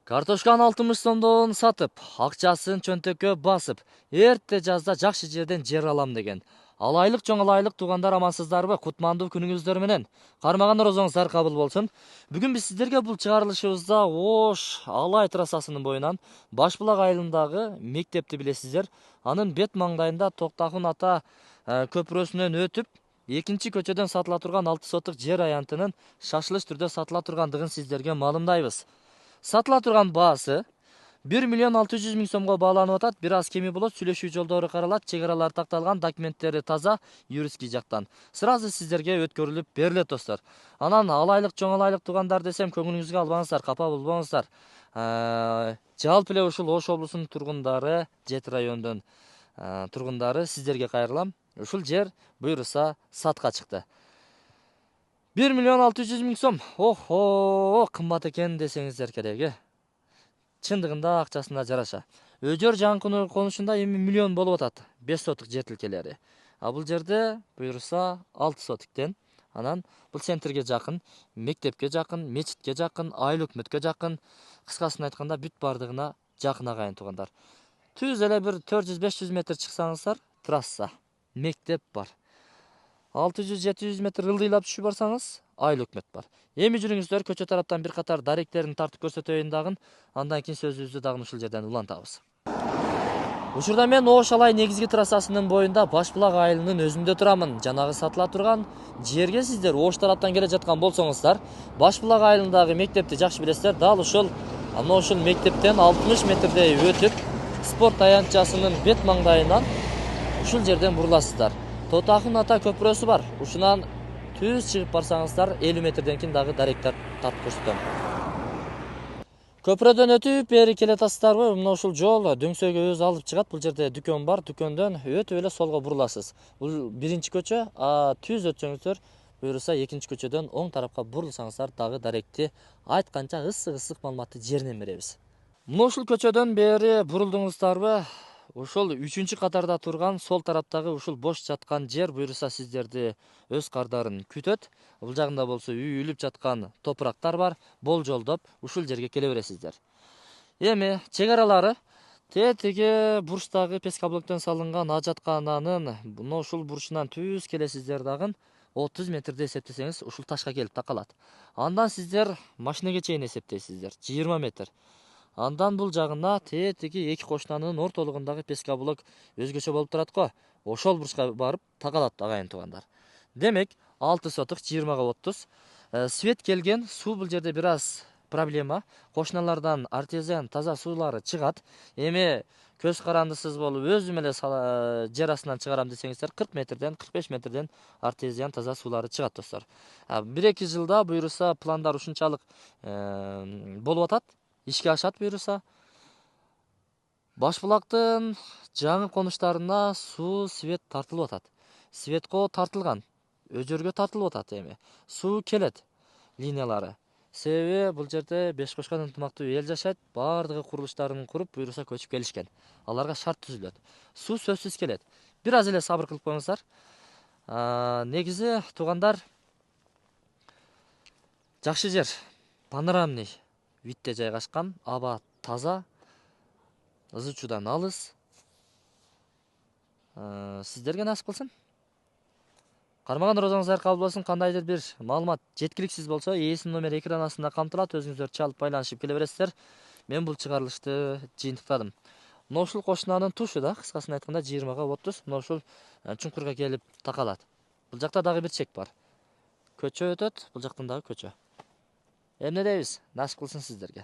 Картошканы 60 сомдон сатып, акчасын чөнтөккө басып, эрте жазда жакшы жерден жер алам деген. Алайлык чоң алайлык туугандар, амансыздарбы? Кутмандуу күнүңүздөр менен. Кармаган розоңуздар кабыл болсун. Бүгүн биз сиздерге бул чыгарылышыбызда Ош Алай трассасынын боюнан Башбулак айылындагы мектепти билесиздер. Анын бет маңдайында Токтахун ата көпүрөсүнөн өтүп, экинчи көчөдөн сатыла турган 6 сотук жер аянтынын шашылыш түрдө сатыла тургандыгын сиздерге маалымдайбыз. Сатыла турган баасы 1 миллион 600 000 сомго бааланып атат. Бир аз кеми болот, сүйлөшүү жолдору каралат, чек аралар такталган, документтери таза юридический жактан. Сразу сиздерге өткөрүлүп берилет достор. Анан алайлык, чоң алайлык туугандар десем, көңүлүңүзгө албаңыздар, капа болбоңуздар. Жалпы эле ушул Ош облусунун тургундары, Жети районунун тургундары, сиздерге кайрылам. Ушул жер буюрса сатка чыкты. 1 миллион 600 000 сом. Охо, кымбат экен десеңиздер керек. Чындыгында акчасына жараша. Өжөр жаңкын конушунда эми миллион болуп атат. 5 сотук жер тилкелери. А бул жерде буюрса 6 сотуктен. Анан бул центрге жакын, мектепке жакын, мечитке жакын, айыл өкмөткө жакын. Кыскасын айтканда бүт бардыгына жакын агайын туугандар. Түз эле бир 400-500 метр чыксаңыздар, трасса, мектеп бар. 600-700 метр ылдыйлап түшүп барсаңыз, айыл өкмөт бар. Эми жүрүңүздөр, көчө тараптан бир катар даректерин тартып көрсөтөйүн дагы. Андан кийин сөзүбүздү дагы ушул жерден улантабыз. Учурда мен Ош Алай негизги трассасынын боюнда Башбулак айылынын өзүндө турамын. Жанагы сатыла турган жерге сиздер Ош тараптан келе жаткан болсоңуздар, Башбулак айылындагы мектепти жакшы билесиздер. Дал ушул мектептен 60 метрдей өтүп, спорт аянтчасынын бет маңдайынан ушул жерден буруласыздар. Токтахун ата көпүрөсү бар. Ушунан түз чыгып барсаңыздар, 50 метрден кийин дагы даректер тартып көрсөтөм. Көпүрөдөн өтүп бери келатасыздарбы? Мына ушул жол дөңсөөгө өзү алып чыгат. Бул жерде дүкөн бар. Дүкөндөн өтүп эле солго буруласыз. Бул биринчи көчө, түз өтсөңүздөр, буюрса экинчи көчөдөн оң тарапка бурулсаңыздар, дагы даректи айтканча ысык маалыматты жеринен беребиз. Мына ушул көчөдөн бери бурулдуңуздарбы? Ушул 3-чү катарда турган сол тараптагы ушул бош жаткан жер буюрса сиздерди өз кардарын күтөт. Бул жагында болсо үйүлүп жаткан топурактар бар. Болжолдоп ушул жерге келе бересиздер. Эми чек аралары тетиги бурчтагы пескаблоктон салынган ажаткананын мына ушул бурчунан түз келесиздер дагы 30 метрди эсептесеңиз ушул ташка келип такалат. Андан сиздер машинеге чейин эсептейсиздер, 20 метр. Андан бул жагына тетиги эки кошунанын ортолугундагы пескаблок өзгөчө болуп турат го. Ошол бурчка барып такалат агайын туугандар. Демек 6 сотук 20-га 30. Свет келген, суу бул жерде бир аз проблема. Кошуналардан артезиан таза суулары чыгат. Эми көз карандысыз болуп өзүм эле жер астынан чыгарам десеңиздер, 40 метрден 45 метрден артезиан таза суулары чыгат достор. 1-2 жылда буюрса пландар ушунчалык болуп атат. Ишке ашат буюрса. Башбулактын жаңы конуштарына суу, свет тартылып атат. Светко тартылган, өжөргө тартылып атат эми. Суу келет линиялары. Себеби бул жерде беш кошкон ынтымактуу эл жашайт, бардыгы курулуштарын куруп, буюрса көчүп келишкен. Аларга шарт түзүлөт. Суу сөзсүз келет. Бир аз эле сабыр кылып коюңуздар. Негизи туугандар, жакшы жер, панорамный видте жайгашкан, аба таза, ызы чуудан алыс. Сиздерге насип кылсын. Кармаган розоңуздар кабыл болсун. Кандайдыр бир маалымат жеткиликсиз болсо, ээсинин номери экран астында камтылат. Өзүңүздөр чалып байланышып келе бересиздер. Мен бул чыгарылышты жыйынтыктадым. Мына ушул кошунанын тушу да, кыскасын айтканда 20-га 30. Мына ушул чуңкурга келип такалат. Бул жакта дагы бир чек бар. Көчө өтөт, бул жактан дагы көчө. Эмне дейбиз? Насип кылсын сиздерге.